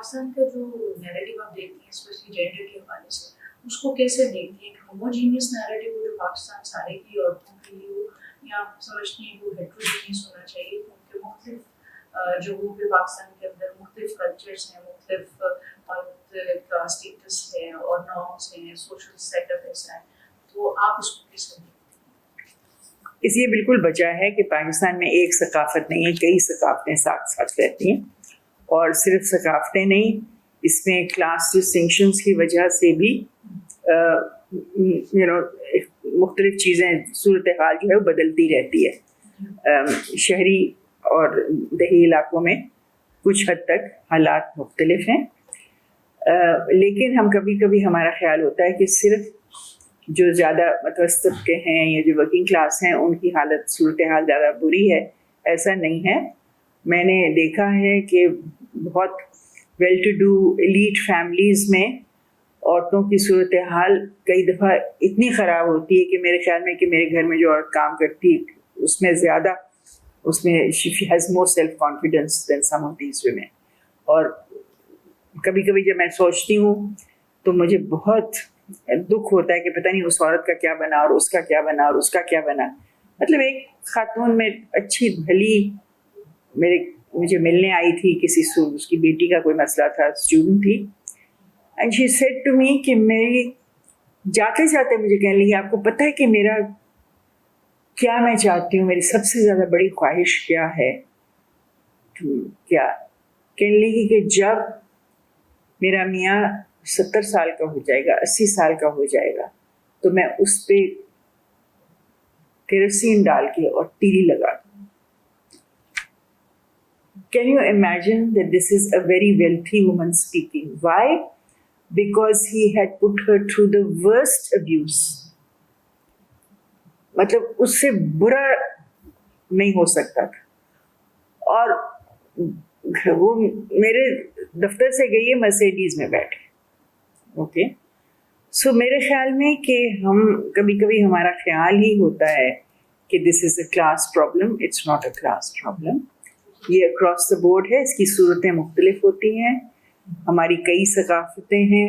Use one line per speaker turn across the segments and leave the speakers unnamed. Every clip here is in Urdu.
پاکستان کا جو نیریٹو آپ دیکھتی ہیں اسپیشلی جینڈر کے حوالے سے، اس کو کیسے دیکھتی ہیں؟ ہوموجینیس نیریٹو ہو جو پاکستان سارے کی عورتوں کے لیے ہو، یا آپ سمجھتی ہیں وہ ہیٹروجینیس ہونا چاہیے کیونکہ مختلف جگہوں پہ پاکستان کے اندر مختلف کلچرس ہیں، مختلف کا اسٹیٹس ہے اور نارمس ہیں، سوشل سیٹ اپ ایسا ہے، تو آپ اس کو کیسے دیکھتے ہیں؟
اس یہ بالکل بچا ہے کہ پاکستان میں ایک ثقافت نہیں ہے، کئی ثقافتیں ساتھ ساتھ رہتی ہیں، اور صرف ثقافتیں نہیں، اس میں کلاس ڈسٹنکشنز کی وجہ سے بھی مختلف چیزیں، صورتحال جو ہے وہ بدلتی رہتی ہے۔ شہری اور دیہی علاقوں میں کچھ حد تک حالات مختلف ہیں، لیکن ہم کبھی کبھی ہمارا خیال ہوتا ہے کہ صرف جو زیادہ متوسط کے ہیں یا جو ورکنگ کلاس ہیں ان کی حالت صورتحال زیادہ بری ہے، ایسا نہیں ہے۔ میں نے دیکھا ہے کہ بہت well to do elite families میں عورتوں کی صورتحال کئی دفعہ اتنی خراب ہوتی ہے کہ میرے خیال میں کہ میرے گھر میں جو عورت کام کرتی اس میں زیادہ، اس میں she has more self confidence than some of these women۔ اور کبھی کبھی جب میں سوچتی ہوں تو مجھے بہت دکھ ہوتا ہے کہ پتہ نہیں اس عورت کا کیا بنا اور اس کا کیا بنا اور اس کا کیا بنا۔ مطلب ایک خاتون میں اچھی بھلی مجھے ملنے آئی تھی کسی اس کی بیٹی کا کوئی مسئلہ تھا، اسٹوڈنٹ تھی، and she said to me کہ میری جاتے جاتے مجھے کہنے لگی آپ کو پتہ ہے کہ میرا کیا میں چاہتی ہوں، میری سب سے زیادہ بڑی خواہش کیا ہے؟ کیا کہنے لگی کہ جب میرا میاں 70 سال کا ہو جائے گا، 80 سال کا ہو جائے گا تو میں اس پہ کیروسین ڈال کے اور تیلی لگا دوں۔ Can you imagine that this is a very wealthy woman speaking? Why? Because he had put her through the worst abuse۔ مطلب اس سے برا نہیں ہو سکتا تھا، اور وہ میرے دفتر سے گئی ہے مرسیڈیز میں بیٹھے۔ اوکے، سو میرے خیال میں کہ ہم کبھی کبھی ہمارا خیال ہی ہوتا ہے کہ this is a class problem, it's not a class problem. یہ اکراس دا بورڈ ہے، اس کی صورتیں مختلف ہوتی ہیں، ہماری کئی ثقافتیں ہیں۔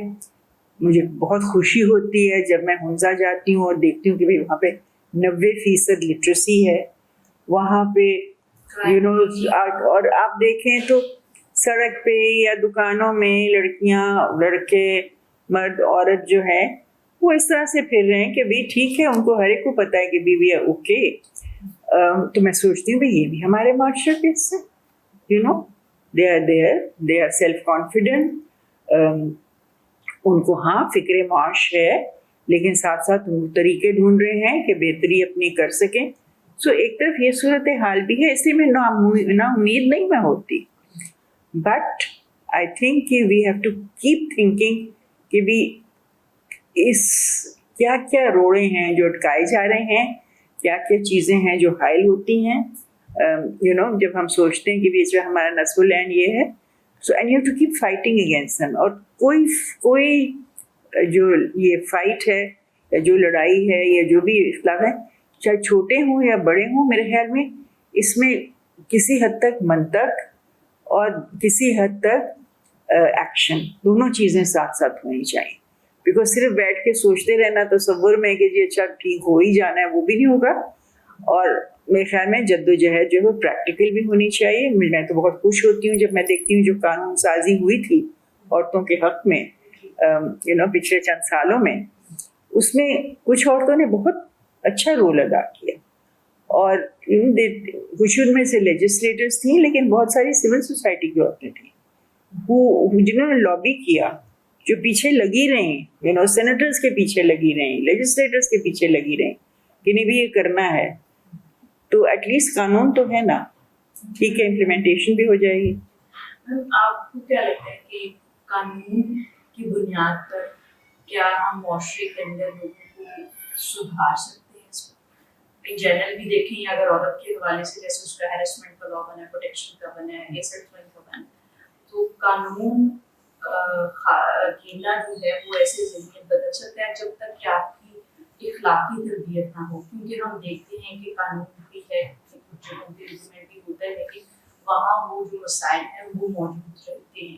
مجھے بہت خوشی ہوتی ہے جب میں ہنزا جاتی ہوں اور دیکھتی ہوں کہ بھائی وہاں پہ 90% لٹریسی ہے، وہاں پہ اور آپ دیکھیں تو سڑک پہ یا دکانوں میں لڑکیاں، لڑکے، مرد، عورت جو ہے وہ اس طرح سے پھر رہے ہیں کہ بھی ٹھیک ہے، ان کو ہر ایک کو پتہ ہے کہ بیوی ہے، اوکے۔ تو میں سوچتی ہوں بھائی یہ بھی ہمارے معاشرے کے حصے، they are self confident، ان کو ہاں فکر معاش ہے، لیکن ساتھ ساتھ طریقے ڈھونڈ رہے ہیں کہ بہتری اپنی کر سکیں۔ سو ایک طرف یہ صورتحال بھی ہے، اس لیے میں نا امید نہیں میں ہوتی، بٹ آئی تھنک کہ we have to keep thinking کہ بھی اس کیا کیا روڑے ہیں جو اٹکائے جا رہے ہیں، کیا کیا چیزیں ہیں جو حائل ہوتی ہیں۔ جب ہم سوچتے ہیں کہ بھی جو ہمارا نصب العین یہ ہے، so and you to keep fighting against them. اور کوئی جو یہ فائٹ ہے یا جو لڑائی ہے یا جو بھی اختلاف ہے، چاہے چھوٹے ہوں یا بڑے ہوں، میرے خیال میں اس میں کسی حد تک منطق اور کسی حد تک ایکشن، دونوں چیزیں ساتھ ساتھ ہونی چاہیے۔ بیکاز صرف بیٹھ کے سوچتے رہنا تصور میں کہ جی اچھا ٹھیک ہو ہی جانا ہے، وہ بھی نہیں ہوگا۔ اور میرے خیال میں جد و جہد جو ہے پریکٹیکل بھی ہونی چاہیے۔ میں تو بہت خوش ہوتی ہوں جب میں دیکھتی ہوں جو قانون سازی ہوئی تھی عورتوں کے حق میں پچھلے چند سالوں میں، اس میں کچھ عورتوں نے بہت اچھا رول ادا کیا، اور کچھ ان میں سے لیجسلیٹرز تھیں، لیکن بہت ساری سول سوسائٹی کی عورتیں تھیں جنہوں نے لابی کیا، جو پیچھے لگی رہیں، سینیٹرز کے پیچھے لگی رہیں، لیجسلیٹرز کے پیچھے لگی رہیں کہ نہیں بھی یہ کرنا ہے، تو ایٹ لیسٹ قانون تو ہے نا، ٹھیک ہے، امپلیمنٹیشن بھی ہو جائے گی۔
آپ کو کیا لگتا ہے کہ قانون کی بنیاد پر کیا ہم معاشرے کے اندر لوگوں کو سدھار سکتے ہیں؟ اس میں جنرل بھی دیکھیں، اگر عورت کے حوالے سے جیسے اس کا ہیرسمنٹ کا لا بنا ہے، پروٹیکشن کا بنا ہے، ایسٹمنٹ کا بنا ہے، تو قانون کیلا جو ہے وہ ایسے ذہنیت بدل سکتا ہے جب تک کہ آپ کی اخلاقی تربیت نہ ہو۔ کیونکہ ہم دیکھتے ہیں کہ قانون بھی ہے، کچھ جگہوں پہ امپلیمنٹ بھی ہوتا ہے، لیکن وہاں وہ جو مسائل ہیں وہ موجود رہتے ہیں۔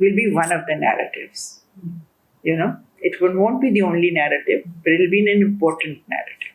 will be one of the narratives, it won't be the only narrative, but it will be an important narrative.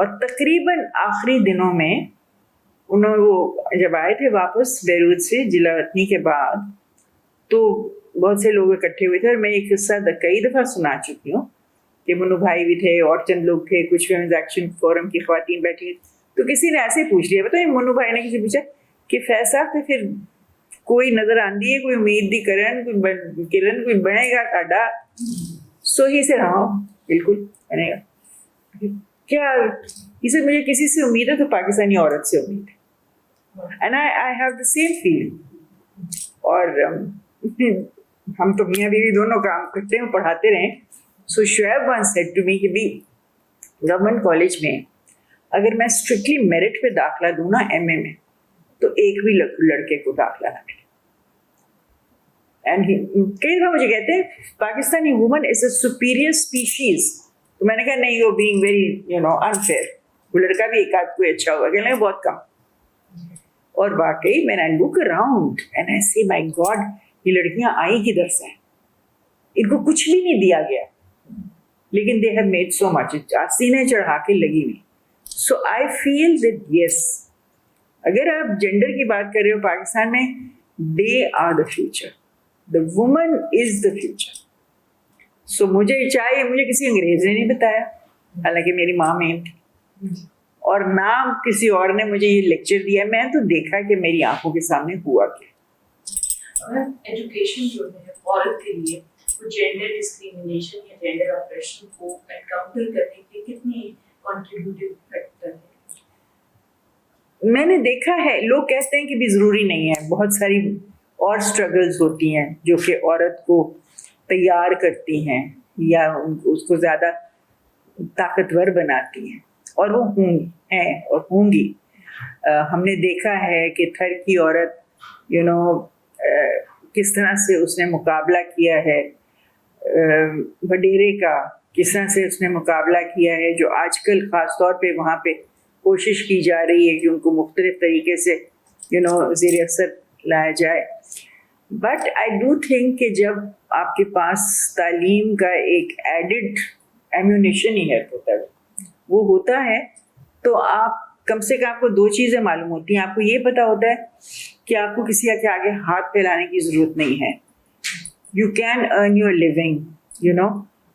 اور تقریباً آخری دنوں میں انہوں وہ جب آئے تھے واپس بیروت سے جلا وطنی کے بعد تو بہت سے لوگ اکٹھے ہوئے تھے، اور میں یہ قصہ کئی دفعہ سنا چکی ہوں کہ منو بھائی بھی تھے اور چند لوگ تھے، کچھ ویمنز ایکشن فورم کی خواتین بیٹھی، تو کسی نے ایسے پوچھ لیا، بتائیں منو بھائی نے کسی پوچھا کہ فیض صاحب تو پھر کوئی نظر آندی ہے، کوئی امید دی کرن کوئی بنے گا ساڈا، سو ہی سے رہا ہوں بالکل بنے گا کیا، اسے مجھے کسی سے امید ہے تو پاکستانی عورت سے امید ہے، and I have the same feeling. اور ہم تو میاں بیوی دونوں کام کرتے ہیں، پڑھاتے رہے. So Shoaib one said to me کہ بھی گورنمنٹ کالج میں اگر میں اسٹرکٹلی میرٹ پہ داخلہ دوں نا ایم اے میں تو ایک بھی لڑکے کو داخلہ نہ ملے. اینڈ کئی دفعہ مجھے کہتے ہیں Pakistani woman is a superior species, تو میں نے کہا نہیں، یو بینگ ویری انفیئر، وہ لڑکا بھی ایک آدھ کوئی اچھا ہوگا، کہنے لگے بہت کم. اور واقعی میں نے look around and I see my God, یہ لڑکیاں آئی کدھر سے ہیں، ان کو کچھ بھی نہیں دیا گیا، لیکن دے ہیو میڈ سو مچ، سینے چڑھا کے لگی ہوئی. سو آئی فیل دیٹ یس، اگر آپ جینڈر کی بات کر رہے ہو پاکستان میں، they are the future, the woman is the future. So مجھے کسی انگریز نے نہیں بتایا، حالانکہ میری ماں مین تھی، اور نام کسی اور نے مجھے یہ لیکچر دیا، میں تو دیکھا کہ میری آنکھوں کے سامنے ہوا کیا.
ایجوکیشن جو ہے عورت کے لیے وہ جینڈر ڈسکریمنیشن یا جینڈر آپریشن کو انکاؤنٹر کرنے کے کتنی کنٹریبیوٹیو فیکٹر ہے؟
میں نے دیکھا ہے، لوگ کہتے ہیں کہ بھی ضروری نہیں ہے، بہت ساری اور اسٹرگلز ہوتی ہیں جو کہ عورت کو تیار کرتی ہیں یا اس کو زیادہ طاقتور بناتی ہیں، اور وہ ہیں اور ہوں گی. ہم نے دیکھا ہے کہ تھر کی عورت کس طرح سے اس نے مقابلہ کیا ہے، وڈیرے کا کس طرح سے اس نے مقابلہ کیا ہے، جو آج کل خاص طور پہ وہاں پہ کوشش کی جا رہی ہے کہ ان کو مختلف طریقے سے زیر اثر لایا جائے. بٹ آئی ڈو تھنک کہ جب آپ کے پاس تعلیم کا ایک ایڈڈ ایمیونیشن ہی ہے وہ ہوتا ہے، تو آپ کم سے کم آپ کو دو چیزیں معلوم ہوتی ہیں. آپ کو یہ پتہ ہوتا ہے کہ آپ کو کسی کے آگے ہاتھ پھیلانے کی ضرورت نہیں ہے، you can earn your living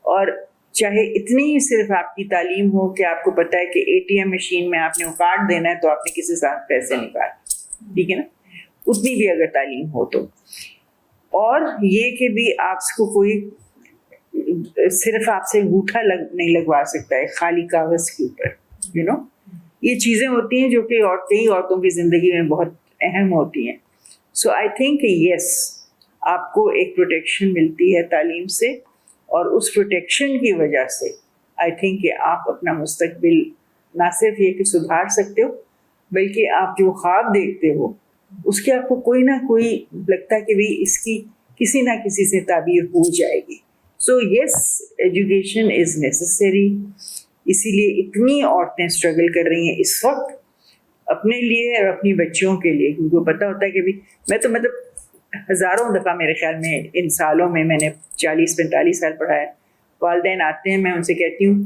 اور چاہے اتنی ہی صرف آپ کی تعلیم ہو کہ آپ کو پتہ ہے کہ اے ٹی ایم مشین میں آپ نے وہ کارڈ دینا ہے تو آپ نے کسی ساتھ پیسے نکال، ٹھیک ہے نا، اتنی بھی اگر تعلیم ہو تو. اور یہ کہ بھی آپ کو کوئی صرف آپ سے انگوٹھا نہیں لگوا سکتا ہے خالی کاغذ کے اوپر، یہ چیزیں ہوتی ہیں جو کہ کئی عورتوں کی زندگی میں بہت اہم ہوتی ہیں. سو آئی تھنک یس، آپ کو ایک پروٹیکشن ملتی ہے تعلیم سے، اور اس پروٹیکشن کی وجہ سے آئی تھنک کہ آپ اپنا مستقبل نہ صرف یہ کہ سدھار سکتے ہو، بلکہ آپ جو خواب دیکھتے ہو اس کی آپ کو کوئی نہ کوئی لگتا ہے کہ بھی اس کی کسی نہ کسی سے تعبیر ہو جائے گی. سو یس، ایجوکیشن از نیسسری، اسی لیے اتنی عورتیں اسٹرگل کر رہی ہیں اس وقت اپنے لیے اور اپنی بچیوں کے لیے، کیونکہ پتہ ہوتا ہے کہ بھی میں تو ہزاروں دفعہ میرے خیال میں ان سالوں میں نے 40-45 سال پڑھا ہے، والدین آتے ہیں، میں ان سے کہتی ہوں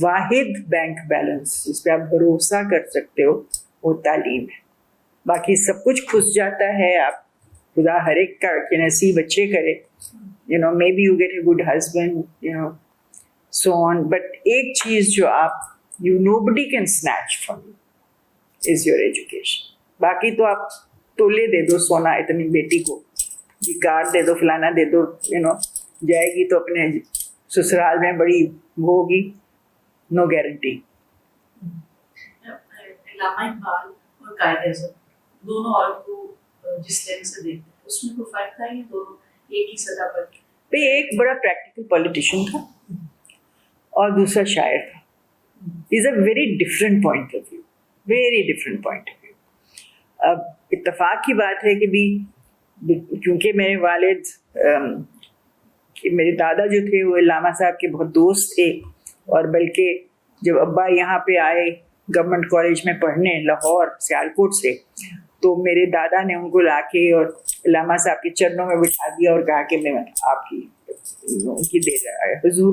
واحد بینک بیلنس جس پہ آپ بھروسہ کر سکتے ہو وہ تعلیم ہے. باقی سب کچھ کھس جاتا ہے، آپ خدا ہر ایک کا کہ نصیب اچھے کرے، maybe you get a good husband so on, but ایک چیز جو آپ nobody can snatch from you is your education. باقی تو آپ تولے دے دو سونا اتنی بیٹی کو، یہ کار دے دو، فلانا دے دو، جائے گی تو اپنے سسرال میں بڑی ہوگی، نو گارنٹی.
علامہ اقبال اور قائد اعظم دونوں عورت کو جس طرح سے دیکھتے ہیں اس میں کوئی فرق تھا یا دونوں ایک ہی سطح پر؟
ایک بڑا پریکٹیکل پولیٹیشین تھا اور دوسرا شاعر تھا. Is a very different point of view, very different point of view. اب اتفاق کی بات ہے کہ بھی کیونکہ میرے والد میرے دادا جو تھے وہ علامہ صاحب کے بہت دوست تھے، اور بلکہ جب ابا یہاں پہ آئے گورنمنٹ کالج میں پڑھنے لاہور سیالکوٹ سے، تو میرے دادا نے ان کو لا کے اور علامہ صاحب کے چرنوں میں بٹھا دیا اور کہا کہ میں آپ کی ان کی دے رہا ہے حضور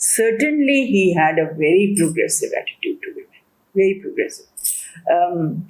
certainly he had a very progressive attitude to women, very progressive.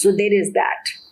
So there is that.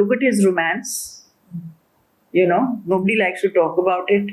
look at his romance. You know, nobody likes to talk about it.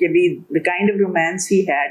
the kind of romance he had.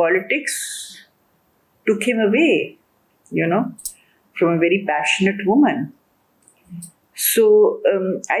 politics took him away, you know, from a very passionate woman. So I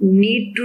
need to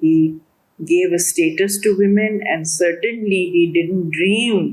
he gave a status to women and certainly he didn't dream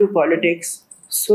to politics. So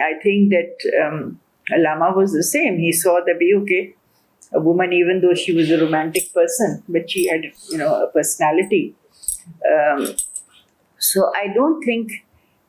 I think that Allama was the same. He saw that okay, a woman, even though she was a romantic person, but she had, you know, a personality. So I don't think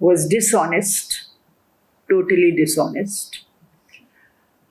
was dishonest, totally dishonest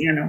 you know.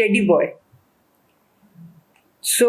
teddy boy. So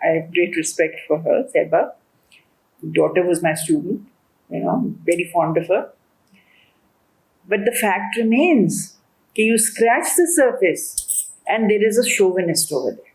I have great respect for her, Seba. Daughter was my student, you know, very fond of her. But the fact remains that you scratch the surface and there is a chauvinist over there.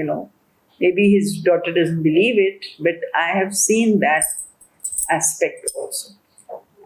you know. Maybe his daughter doesn't believe it, but I have seen that aspect also.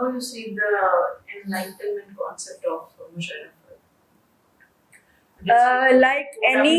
How you see the enlightenment concept of Musharraf?
Like any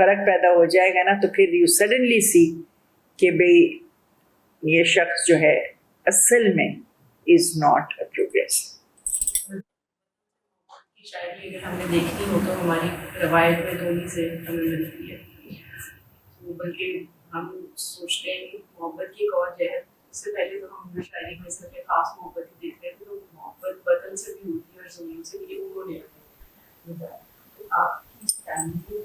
فرق پیدا ہو جائے گا نا تو پھر یو سڈنلی سی کہ بھئی یہ شخص جو ہے اصل میں از ناٹ اے پروگریس.
کی شاعری اگر ہم نے دیکھنی ہو تو ہماری روایت میں دھونی سے ہمیں ملتی ہے. تو بلکہ ہم سوچتے ہیں کہ محبت کی ایک اور جہت، اس سے پہلے تو ہم شاعری میں صرف خاص محبت ہی دیکھ رہے تھے، تو محبت وطن سے بھی ہوتی ہے اور زمین سے بھی. انہوں نے تو آپ کی فیملی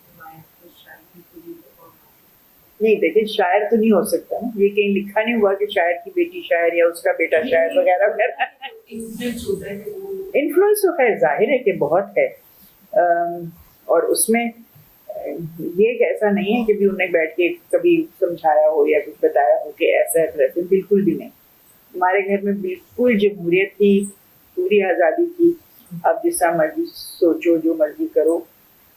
روایت کو شاعری کے لیے
نہیں دیکھیں شاعر تو نہیں ہو سکتا نا، یہ کہیں لکھا نہیں ہوا کہ شاعر کی بیٹی شاعر یا اس کا بیٹا شاعر وغیرہ وغیرہ.
انفلوئنس ہوتا ہے کہ وہ
انفلوئنس تو خیر ظاہر ہے کہ بہت ہے، اور اس میں یہ ایسا نہیں ہے کہ بھی انہیں بیٹھ کے کبھی سمجھایا ہو یا کچھ بتایا ہو کہ ایسا ہے، بالکل بھی نہیں. ہمارے گھر میں بالکل جمہوریت تھی، پوری آزادی تھی، اب جس طرح مرضی سوچو جو مرضی کرو.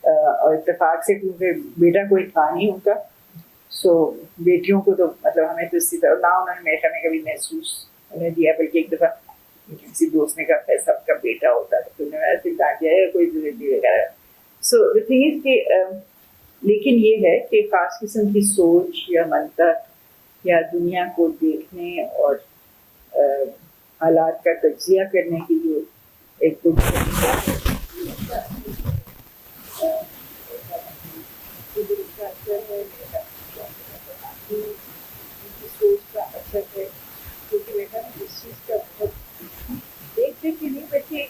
اور اتفاق سے کیونکہ بیٹا کوئی تھا نہیں ان کا، سو بیٹیوں کو تو مطلب ہمیں تو اسی طرح نہ انہوں نے میرے میں کبھی محسوس انہیں دیا. بلکہ ایک دفعہ کسی دوست نے کہا سب کا بیٹا ہوتا ہے تو نے ویسے ڈانٹ دیا ہے کوئی ضرورت وغیرہ. سو دا تھنگ از کہ لیکن یہ ہے کہ خاص قسم کی سوچ یا منطق یا دنیا کو دیکھنے اور حالات کا تجزیہ کرنے کی جو ایک سوچ کا اثر ہے. کیونکہ بیٹا اس چیز کا بہت دیکھتے کہ نہیں بچے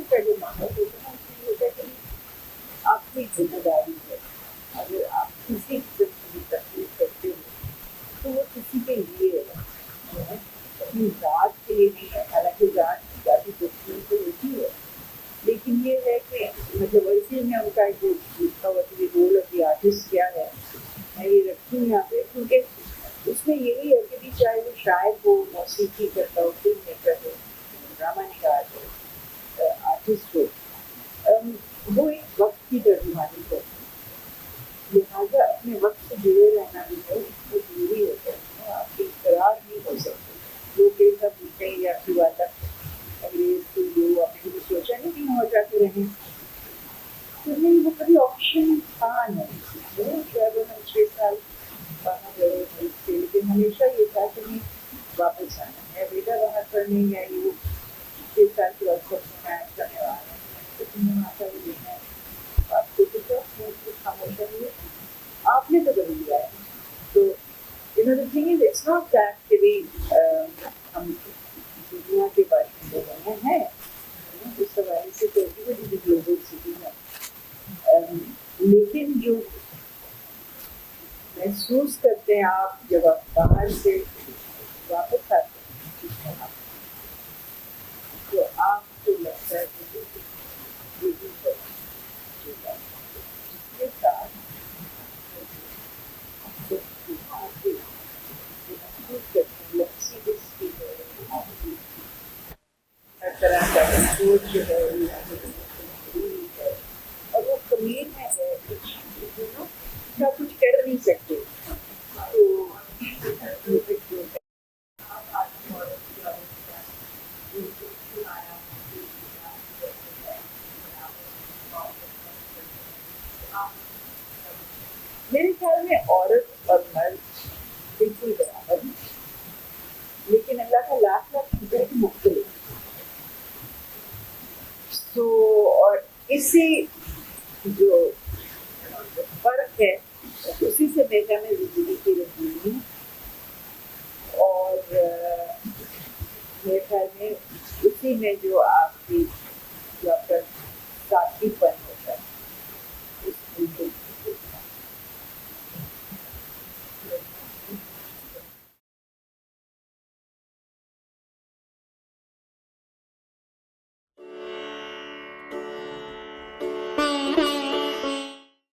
کا جو ماحول ہوتا ہے اس میں ہوتا ہے کہ آپ کی ذمہ داری ہے. اگر آپ کسی قسم کی تکلیف کرتے ہو تو وہ کسی کے لیے ہے، اپنی ذات کے لیے نہیں ہے. حالانکہ ذات ذاتی تکلیف تو ہوتی ہے، لیکن یہ ہے کہ مطلب ویسے میں ان کا جو لکھا ہوا کہ رول آف دی آرٹسٹ کیا ہے میں یہ رکھتی ہوں یہاں پہ، کیونکہ اس میں یہی ہے کہ چاہے وہ شاعر ہو، موسیقی کرتا ہو، فلم میکر ہو، ڈرامہ نگار ہو، آرٹسٹ ہو، وہ ایک وقت کی ترجمانی کرتے ہیں. لہٰذا اپنے وقت سے جڑے رہنا بھی ہے اس کو ضروری ہوتا ہے. آپ کی قرار نہیں ہو سکتے لوگ ایک ساتھ پوچھتے ہیں یا آپ کی بات انگریز کے جو آپ نے سوچا نہیں کہ ہو جاتے رہیں تو نہیں، وہ کبھی آپشن تھا نہیں. شاید ہم 6 سال باہر گئے تھے، لیکن ہمیشہ یہ تھا کہ نہیں واپس آنا ہے. بیٹا باہر پڑھنے یا یہ 6 سال کے وقت میں کرنے والا ہے تو تمہیں وہاں کا بھی دیکھنا ہے. آپ کو کچھ خاموشہ نہیں ہے، آپ نے تو کبھی لیا ہے. تو اٹس ناٹ دیٹ کہ بھی ہم دنیا کے بارے میں ہیں اس حوالے سے تو بڑی گلوبل سٹی ہے، لیکن جو محسوس کرتے ہیں آپ جب آپ باہر سے واپس آتے ہیں تو آپ کو لگتا ہے کہ ہر طرح کا سوچ جو ہے اور وہ کمین میں ہے کیا کچھ کر نہیں سکتے. میرے خیال میں عورت اور مرد بالکل برابر ہیں، لیکن اللہ کا لاکھ لاکھ شکر کی مختلف. تو اور اس سے جو فرق ہے اسی سے بیٹا میں زندگی کی رہی اور میرے خیال میں اسی میں جو آپ کی